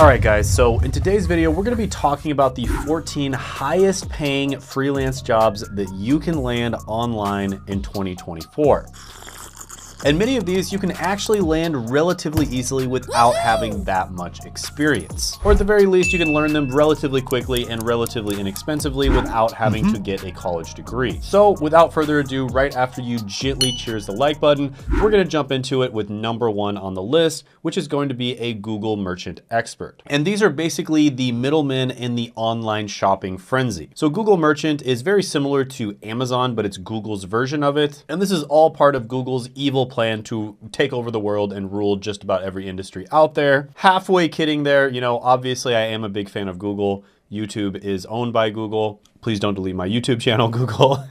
All right, guys, so in today's video, we're gonna be talking about the 14 highest paying freelance jobs that you can land online in 2024. And many of these you can actually land relatively easily without having that much experience. Or at the very least, you can learn them relatively quickly and relatively inexpensively without having to get a college degree. So without further ado, right after you gently cheers the like button, we're gonna jump into it with number one on the list, which is going to be a Google Merchant Expert. And these are basically the middlemen in the online shopping frenzy. So Google Merchant is very similar to Amazon, but it's Google's version of it. And this is all part of Google's evil plan to take over the world and rule just about every industry out there. Halfway kidding there, you know, obviously I am a big fan of Google. YouTube is owned by Google. Please don't delete my YouTube channel, Google.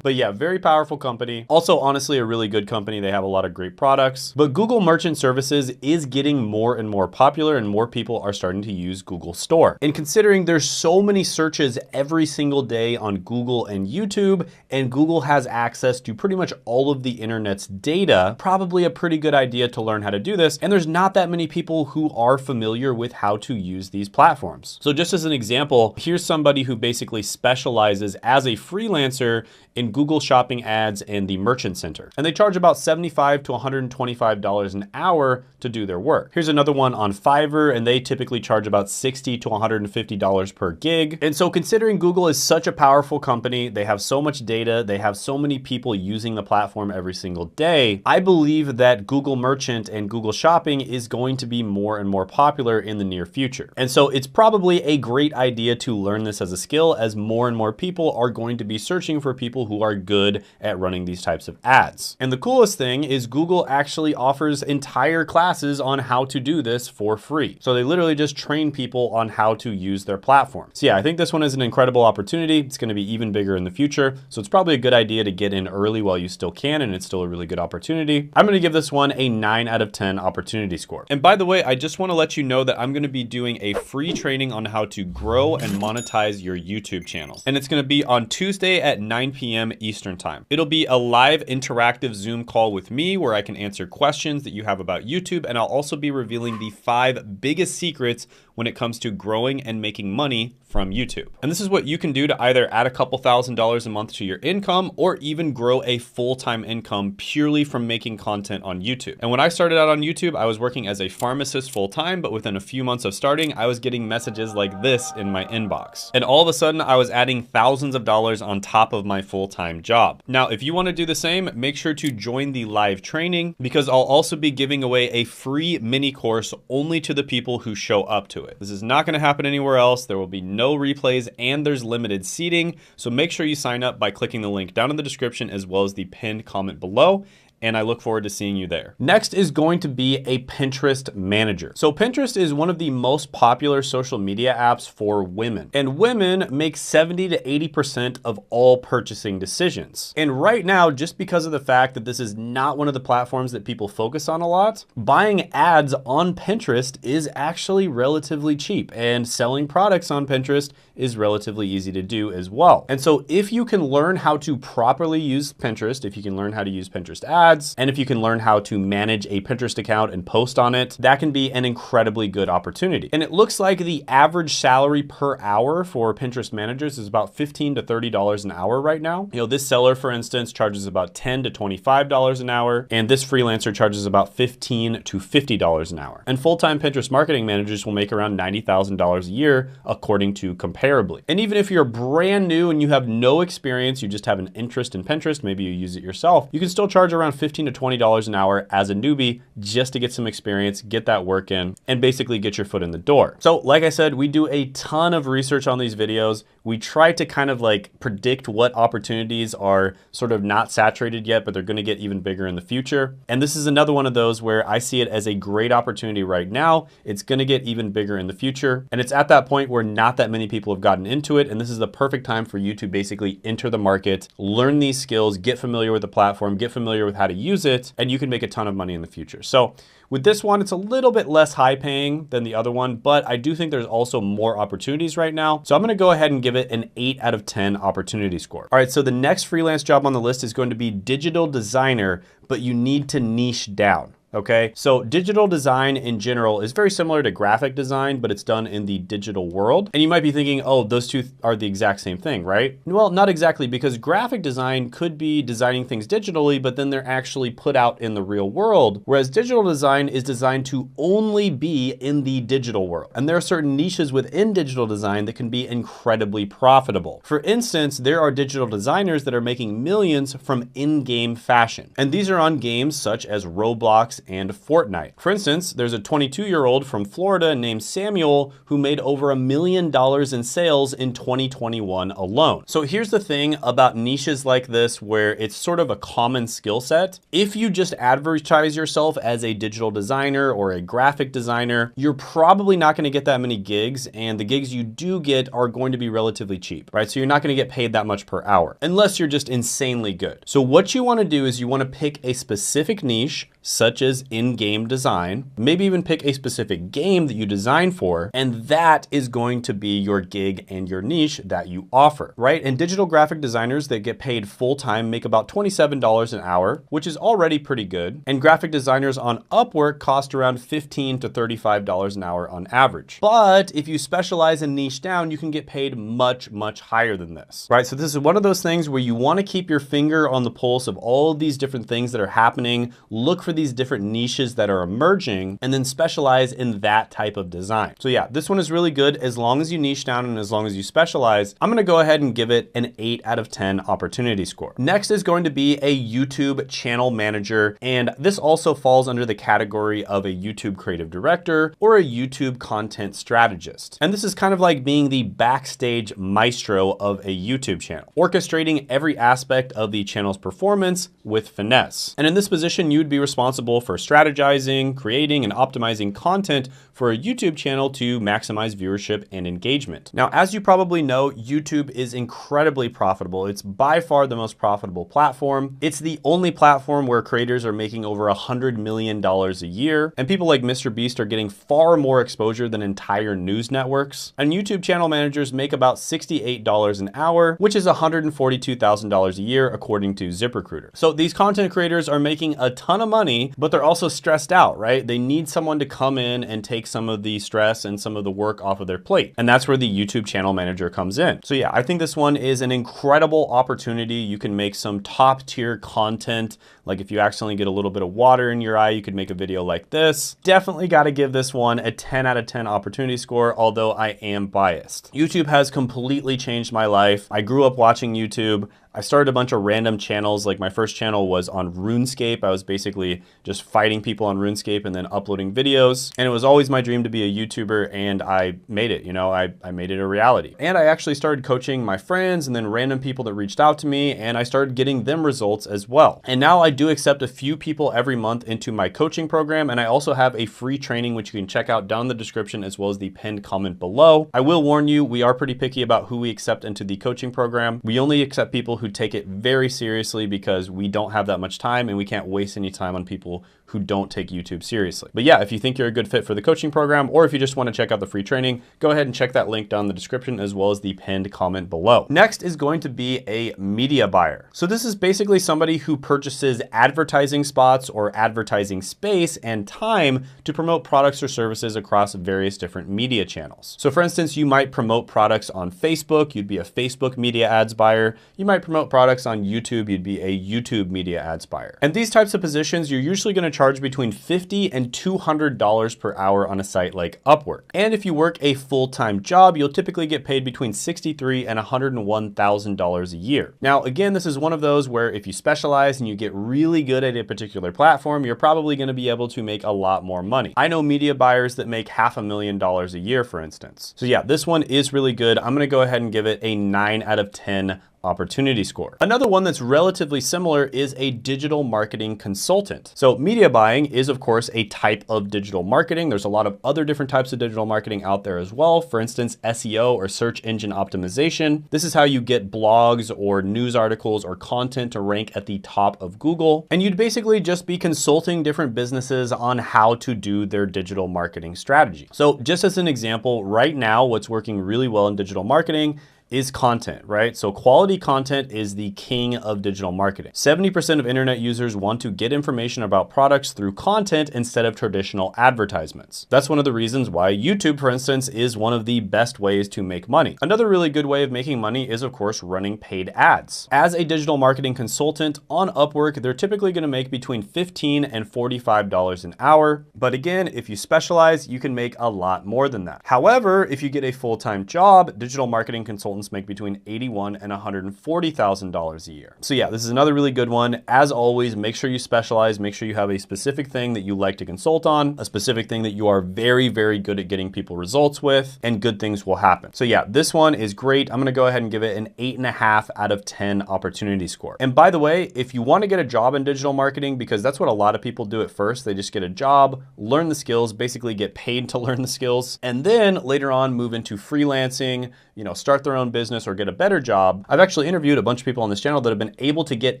But yeah, very powerful company. Also, honestly, a really good company. They have a lot of great products. But Google Merchant Services is getting more and more popular and more people are starting to use Google Store. And considering there's so many searches every single day on Google and YouTube, and Google has access to pretty much all of the internet's data, probably a pretty good idea to learn how to do this. And there's not that many people who are familiar with how to use these platforms. So just as an example, here's somebody who basically specializes as a freelancer in Google Shopping ads and the Merchant Center. And they charge about $75 to $125 an hour to do their work. Here's another one on Fiverr, and they typically charge about $60 to $150 per gig. And so considering Google is such a powerful company, they have so much data, they have so many people using the platform every single day, I believe that Google Merchant and Google Shopping is going to be more and more popular in the near future. And so it's probably a great idea to learn this as a skill, as more and more people are going to be searching for people who are good at running these types of ads. And the coolest thing is Google actually offers entire classes on how to do this for free. So they literally just train people on how to use their platform. So yeah, I think this one is an incredible opportunity. It's going to be even bigger in the future. So it's probably a good idea to get in early while you still can, and it's still a really good opportunity. I'm going to give this one a 9 out of 10 opportunity score. And by the way, I just want to let you know that I'm going to be doing a free training on how to grow and monetize your YouTube channel. And it's going to be on Tuesday at 9 p.m. Eastern time. It'll be a live interactive Zoom call with me where I can answer questions that you have about YouTube. And I'll also be revealing the 5 biggest secrets when it comes to growing and making money from YouTube. And this is what you can do to either add a couple $1,000s a month to your income or even grow a full-time income purely from making content on YouTube. And when I started out on YouTube, I was working as a pharmacist full-time, but within a few months of starting, I was getting messages like this in my inbox. And all of a sudden I was adding thousands of dollars on top of my full-time job. Now, if you want to do the same, make sure to join the live training because I'll also be giving away a free mini course only to the people who show up to it. This is not going to happen anywhere else. There will be no replays and there's limited seating. So make sure you sign up by clicking the link down in the description as well as the pinned comment below. And I look forward to seeing you there. Next is going to be a Pinterest manager. So Pinterest is one of the most popular social media apps for women. And women make 70 to 80% of all purchasing decisions. And right now, just because of the fact that this is not one of the platforms that people focus on a lot, buying ads on Pinterest is actually relatively cheap. And selling products on Pinterest is relatively easy to do as well. And so if you can learn how to properly use Pinterest, if you can learn how to use Pinterest ads, and if you can learn how to manage a Pinterest account and post on it, that can be an incredibly good opportunity. And it looks like the average salary per hour for Pinterest managers is about $15 to $30 an hour right now. You know, this seller, for instance, charges about $10 to $25 an hour, and this freelancer charges about $15 to $50 an hour. And full-time Pinterest marketing managers will make around $90,000 a year, according to Comparably. And even if you're brand new and you have no experience, you just have an interest in Pinterest, maybe you use it yourself, you can still charge around $15 to $20 an hour as a newbie just to get some experience, get that work in, and basically get your foot in the door. So like I said, we do a ton of research on these videos. We try to kind of like predict what opportunities are sort of not saturated yet, but they're going to get even bigger in the future. And this is another one of those where I see it as a great opportunity right now. It's going to get even bigger in the future. And it's at that point where not that many people have gotten into it. And this is the perfect time for you to basically enter the market, learn these skills, get familiar with the platform, get familiar with how to use it, and you can make a ton of money in the future. So with this one, it's a little bit less high paying than the other one, but I do think there's also more opportunities right now. So I'm going to go ahead and give it an 8 out of 10 opportunity score. All right, so the next freelance job on the list is going to be digital designer, but you need to niche down. okay? So digital design in general is very similar to graphic design, but it's done in the digital world. And you might be thinking, oh, those two are the exact same thing, right? Well, not exactly, because graphic design could be designing things digitally, but then they're actually put out in the real world, whereas digital design is designed to only be in the digital world. And there are certain niches within digital design that can be incredibly profitable. For instance, there are digital designers that are making millions from in-game fashion. And these are on games such as Roblox and Fortnite. For instance, there's a 22-year-old from Florida named Samuel who made over $1 million in sales in 2021 alone. So here's the thing about niches like this where it's sort of a common skill set. If you just advertise yourself as a digital designer or a graphic designer, you're probably not going to get that many gigs, and the gigs you do get are going to be relatively cheap, right? So you're not going to get paid that much per hour unless you're just insanely good. So what you want to do is you want to pick a specific niche, such as in-game design, maybe even pick a specific game that you design for, and that is going to be your gig and your niche that you offer, right? And digital graphic designers that get paid full-time make about $27 an hour, which is already pretty good. And graphic designers on Upwork cost around $15 to $35 an hour on average. But if you specialize and niche down, you can get paid much, much higher than this, right? So this is one of those things where you want to keep your finger on the pulse of all of these different things that are happening, look for these different niches that are emerging, and then specialize in that type of design. So yeah, this one is really good as long as you niche down and as long as you specialize. I'm gonna go ahead and give it an 8 out of 10 opportunity score. Next is going to be a YouTube channel manager, and this also falls under the category of a YouTube creative director or a YouTube content strategist. And this is kind of like being the backstage maestro of a YouTube channel, orchestrating every aspect of the channel's performance with finesse. And in this position, you would be responsible for strategizing, creating, and optimizing content for a YouTube channel to maximize viewership and engagement. Now, as you probably know, YouTube is incredibly profitable. It's by far the most profitable platform. It's the only platform where creators are making over $100 million a year, and people like Mr. Beast are getting far more exposure than entire news networks. And YouTube channel managers make about $68 an hour, which is $142,000 a year, according to ZipRecruiter. So these content creators are making a ton of money, but they're also stressed out, right? They need someone to come in and take some of the stress and some of the work off of their plate. And that's where the YouTube channel manager comes in. So yeah, I think this one is an incredible opportunity. You can make some top tier content. Like if you accidentally get a little bit of water in your eye, you could make a video like this. Definitely got to give this one a 10 out of 10 opportunity score, although I am biased. YouTube has completely changed my life. I grew up watching YouTube. I started a bunch of random channels. Like my first channel was on RuneScape. I was basically just fighting people on RuneScape and then uploading videos. And it was always my dream to be a YouTuber, and I made it, you know, I made it a reality. And I actually started coaching my friends and then random people that reached out to me, and I started getting them results as well. And now I do accept a few people every month into my coaching program, and I also have a free training which you can check out down in the description as well as the pinned comment below. I will warn you, we are pretty picky about who we accept into the coaching program. We only accept people who take it very seriously because we don't have that much time and we can't waste any time on people who don't take YouTube seriously. But yeah, if you think you're a good fit for the coaching program, or if you just want to check out the free training, go ahead and check that link down in the description as well as the pinned comment below. Next is going to be a media buyer. So this is basically somebody who purchases advertising spots or advertising space and time to promote products or services across various different media channels. So for instance, you might promote products on Facebook, you'd be a Facebook media ads buyer. You might promote products on YouTube, you'd be a YouTube media ads buyer. And these types of positions, you're usually going to charge between $50 and $200 per hour on a site like Upwork. And if you work a full-time job, you'll typically get paid between $63,000 and $101,000 a year. Now, again, this is one of those where if you specialize and you get really good at a particular platform, you're probably going to be able to make a lot more money. I know media buyers that make $500,000 a year, for instance. So yeah, this one is really good. I'm going to go ahead and give it a 9 out of 10 opportunity score. Another one that's relatively similar is a digital marketing consultant. So media buying is of course a type of digital marketing. There's a lot of other different types of digital marketing out there as well. For instance, SEO or search engine optimization. This is how you get blogs or news articles or content to rank at the top of Google. And you'd basically just be consulting different businesses on how to do their digital marketing strategy. So just as an example, right now, what's working really well in digital marketing is content, right? So quality content is the king of digital marketing. 70% of internet users want to get information about products through content instead of traditional advertisements. That's one of the reasons why YouTube, for instance, is one of the best ways to make money. Another really good way of making money is, of course, running paid ads. As a digital marketing consultant on Upwork, they're typically going to make between $15 and $45 an hour. But again, if you specialize, you can make a lot more than that. However, if you get a full-time job, digital marketing consultants make between $81,000 and $140,000 a year. So yeah, this is another really good one. As always, make sure you specialize, make sure you have a specific thing that you like to consult on, a specific thing that you are very, very good at getting people results with, and good things will happen. So yeah, this one is great. I'm gonna go ahead and give it an 8.5 out of 10 opportunity score. And by the way, if you wanna get a job in digital marketing, because that's what a lot of people do at first, they just get a job, learn the skills, basically get paid to learn the skills, and then later on move into freelancing, start their own business or get a better job. I've actually interviewed a bunch of people on this channel that have been able to get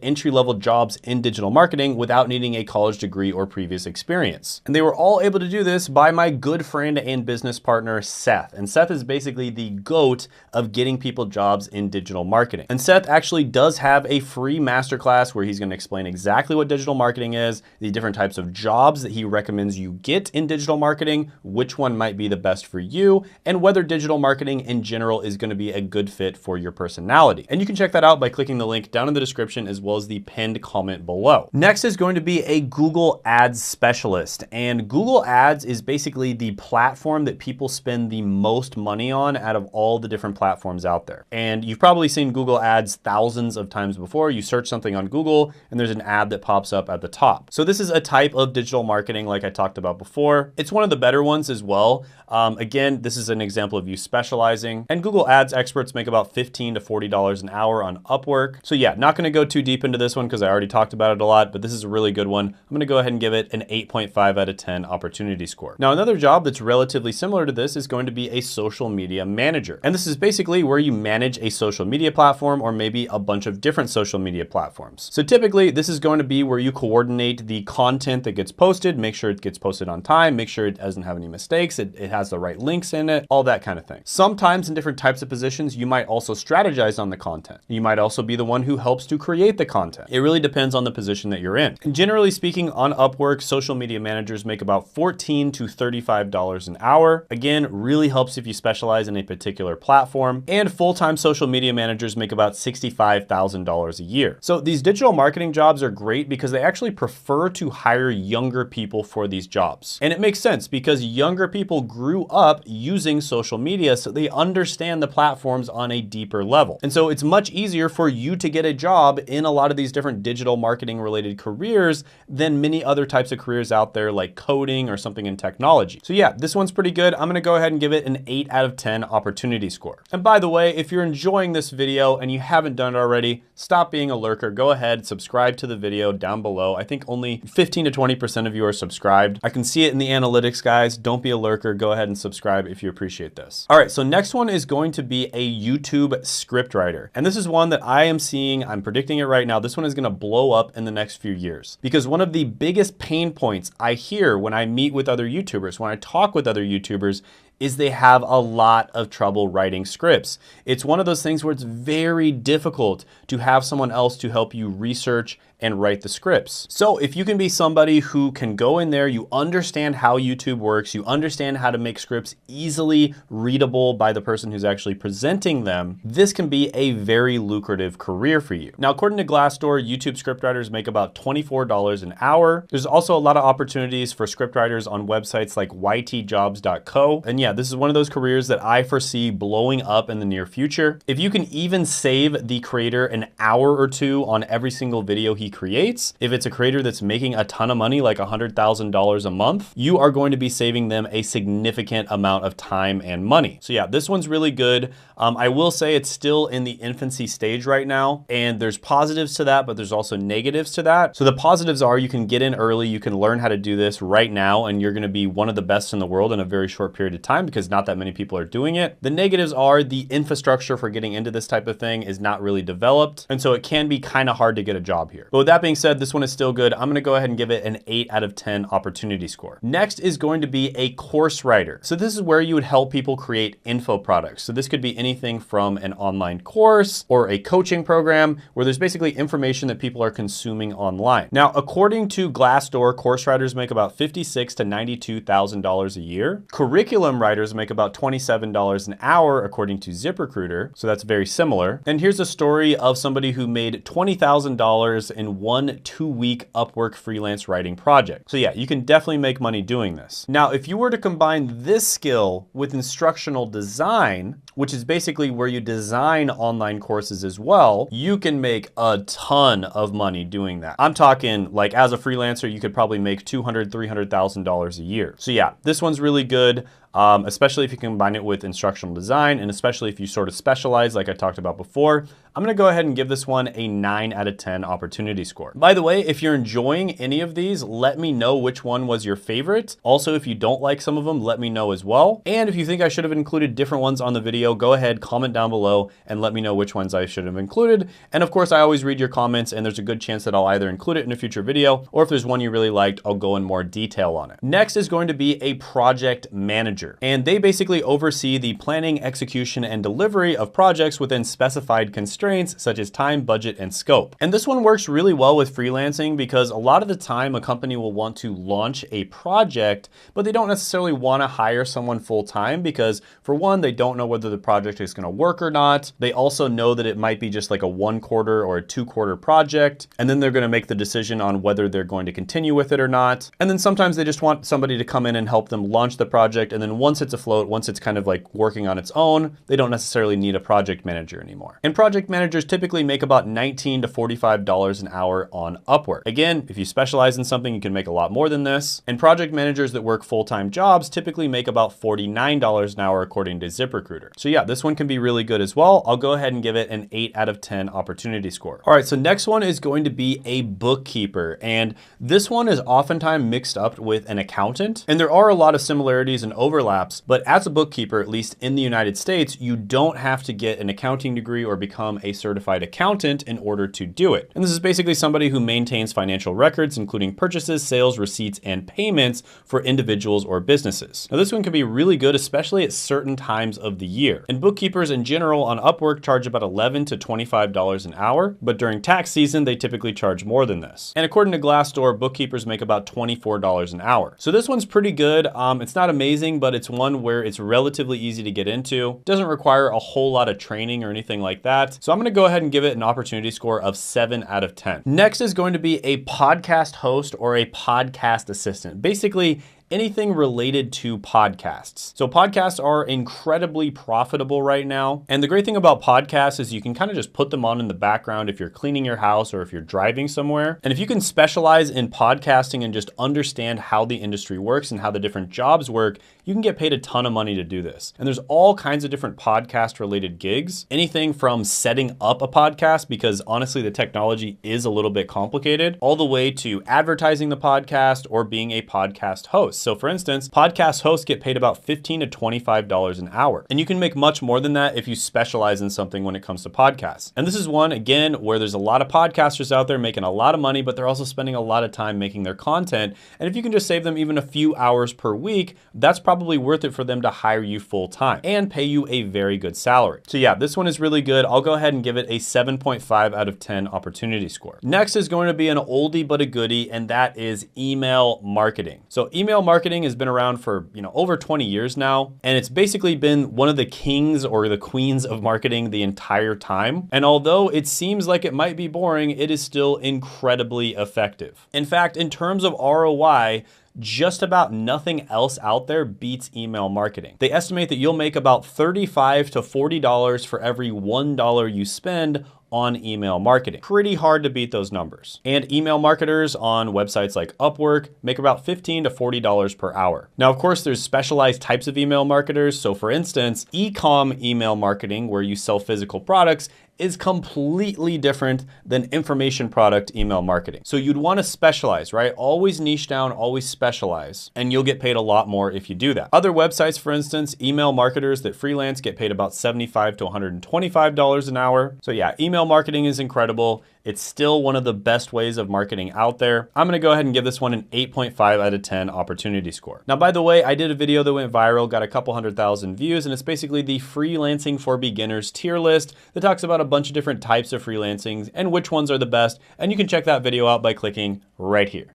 entry-level jobs in digital marketing without needing a college degree or previous experience. And they were all able to do this by my good friend and business partner, Seth. And Seth is basically the GOAT of getting people jobs in digital marketing. And Seth actually does have a free masterclass where he's going to explain exactly what digital marketing is, the different types of jobs that he recommends you get in digital marketing, which one might be the best for you, and whether digital marketing in general is going to be a good fit for your personality. And you can check that out by clicking the link down in the description as well as the pinned comment below. Next is going to be a Google Ads specialist. And Google Ads is basically the platform that people spend the most money on out of all the different platforms out there. And you've probably seen Google Ads thousands of times before. You search something on Google and there's an ad that pops up at the top. So this is a type of digital marketing like I talked about before. It's one of the better ones as well. Again, this is an example of you specializing, and Google Ads experts make about $15 to $40 an hour on Upwork. So yeah, not gonna go too deep into this one because I already talked about it a lot, but this is a really good one. I'm gonna go ahead and give it an 8.5 out of 10 opportunity score. Now, another job that's relatively similar to this is going to be a social media manager. And this is basically where you manage a social media platform or maybe a bunch of different social media platforms. So typically this is going to be where you coordinate the content that gets posted, make sure it gets posted on time, make sure it doesn't have any mistakes, it has the right links in it, all that kind of thing. Sometimes in different types of positions, you might also strategize on the content. You might also be the one who helps to create the content. It really depends on the position that you're in. And generally speaking, on Upwork, social media managers make about $14 to $35 an hour. Again, really helps if you specialize in a particular platform. And full-time social media managers make about $65,000 a year. So these digital marketing jobs are great because they actually prefer to hire younger people for these jobs. And it makes sense because younger people grew up using social media, so they understand the platforms on a deeper level. And so it's much easier for you to get a job in a lot of these different digital marketing related careers than many other types of careers out there like coding or something in technology. So yeah, this one's pretty good. I'm gonna go ahead and give it an 8 out of 10 opportunity score. And by the way, if you're enjoying this video and you haven't done it already, stop being a lurker. Go ahead, subscribe to the video down below. I think only 15 to 20% of you are subscribed. I can see it in the analytics, guys. Don't be a lurker. Go ahead and subscribe if you appreciate this. All right, so next one is going to be a YouTube scriptwriter. And this is one that I am seeing, I'm predicting it right now. This one is gonna blow up in the next few years because one of the biggest pain points I hear when I meet with other YouTubers, when I talk with other YouTubers, is they have a lot of trouble writing scripts. It's one of those things where it's very difficult to have someone else to help you research and write the scripts. So if you can be somebody who can go in there, you understand how YouTube works, you understand how to make scripts easily readable by the person who's actually presenting them, this can be a very lucrative career for you. Now, according to Glassdoor, YouTube scriptwriters make about $24 an hour. There's also a lot of opportunities for scriptwriters on websites like ytjobs.co. And yeah, this is one of those careers that I foresee blowing up in the near future. If you can even save the creator an hour or two on every single video he creates, if it's a creator that's making a ton of money, like $100,000 a month, you are going to be saving them a significant amount of time and money. So yeah, this one's really good. I will say it's still in the infancy stage right now, and there's positives to that, but there's also negatives to that. So the positives are you can get in early, you can learn how to do this right now, and you're gonna be one of the best in the world in a very short period of time. time because not that many people are doing it. The negatives are the infrastructure for getting into this type of thing is not really developed. And so it can be kind of hard to get a job here. But with that being said, this one is still good. I'm gonna go ahead and give it an 8 out of 10 opportunity score. Next is going to be a course writer. So this is where you would help people create info products. So this could be anything from an online course or a coaching program where there's basically information that people are consuming online. Now, according to Glassdoor, course writers make about $56,000 to $92,000 a year. Curriculum writers make about $27 an hour, according to ZipRecruiter. So that's very similar. And here's a story of somebody who made $20,000 in one 2-week Upwork freelance writing project. So yeah, you can definitely make money doing this. Now, if you were to combine this skill with instructional design, which is basically where you design online courses as well, you can make a ton of money doing that. I'm talking like as a freelancer, you could probably make $200,000, $300,000 a year. So yeah, this one's really good. Especially if you combine it with instructional design and especially if you sort of specialize like I talked about before. I'm gonna go ahead and give this one a 9 out of 10 opportunity score. By the way, if you're enjoying any of these, let me know which one was your favorite. Also, if you don't like some of them, let me know as well. And if you think I should have included different ones on the video, go ahead, comment down below and let me know which ones I should have included. And of course, I always read your comments and there's a good chance that I'll either include it in a future video or if there's one you really liked, I'll go in more detail on it. Next is going to be a project manager. And they basically oversee the planning, execution, and delivery of projects within specified constraints such as time, budget, and scope. And this one works really well with freelancing because a lot of the time a company will want to launch a project, but they don't necessarily want to hire someone full-time because for one, they don't know whether the project is going to work or not. They also know that it might be just like a 1-quarter or a 2-quarter project. And then they're going to make the decision on whether they're going to continue with it or not. And then sometimes they just want somebody to come in and help them launch the project. And then once it's afloat, once it's kind of like working on its own, they don't necessarily need a project manager anymore. And project managers typically make about $19 to $45 an hour on Upwork. Again, if you specialize in something, you can make a lot more than this. And project managers that work full-time jobs typically make about $49 an hour according to ZipRecruiter. So yeah, this one can be really good as well. I'll go ahead and give it an 8 out of 10 opportunity score. All right, so next one is going to be a bookkeeper. And this one is oftentimes mixed up with an accountant. And there are a lot of similarities and overlaps, but as a bookkeeper, at least in the United States, you don't have to get an accounting degree or become a certified accountant in order to do it. And this is basically somebody who maintains financial records, including purchases, sales, receipts, and payments for individuals or businesses. Now, this one can be really good, especially at certain times of the year. And bookkeepers in general on Upwork charge about $11 to $25 an hour, but during tax season, they typically charge more than this. And according to Glassdoor, bookkeepers make about $24 an hour. So this one's pretty good. It's not amazing, but it's one where it's relatively easy to get into. Doesn't require a whole lot of training or anything like that. So I'm gonna go ahead and give it an opportunity score of 7 out of 10. Next is going to be a podcast host or a podcast assistant. Basically, anything related to podcasts. So podcasts are incredibly profitable right now. And the great thing about podcasts is you can kind of just put them on in the background if you're cleaning your house or if you're driving somewhere. And if you can specialize in podcasting and just understand how the industry works and how the different jobs work, you can get paid a ton of money to do this. And there's all kinds of different podcast related gigs, anything from setting up a podcast, because honestly, the technology is a little bit complicated, all the way to advertising the podcast or being a podcast host. So for instance, podcast hosts get paid about $15 to $25 an hour. And you can make much more than that if you specialize in something when it comes to podcasts. And this is one, again, where there's a lot of podcasters out there making a lot of money, but they're also spending a lot of time making their content. And if you can just save them even a few hours per week, that's probably worth it for them to hire you full time and pay you a very good salary. So yeah, this one is really good. I'll go ahead and give it a 7.5 out of 10 opportunity score. Next is going to be an oldie but a goodie, and that is email marketing. So email marketing has been around for, over 20 years now, and it's basically been one of the kings or the queens of marketing the entire time. And although it seems like it might be boring, it is still incredibly effective. In fact, in terms of ROI, just about nothing else out there beats email marketing. They estimate that you'll make about $35 to $40 for every $1 you spend on email marketing. Pretty hard to beat those numbers. And email marketers on websites like Upwork make about $15 to $40 per hour. Now, of course, there's specialized types of email marketers. So for instance, e-com email marketing, where you sell physical products, is completely different than information product email marketing. So you'd want to specialize, right? Always niche down, always specialize, and you'll get paid a lot more if you do that. Other websites, for instance, email marketers that freelance get paid about $75 to $125 an hour. So yeah, email marketing is incredible. It's still one of the best ways of marketing out there. I'm gonna go ahead and give this one an 8.5 out of 10 opportunity score. Now, by the way, I did a video that went viral, got a couple 100,000 views, and it's basically the freelancing for beginners tier list that talks about a bunch of different types of freelancing and which ones are the best. And you can check that video out by clicking right here.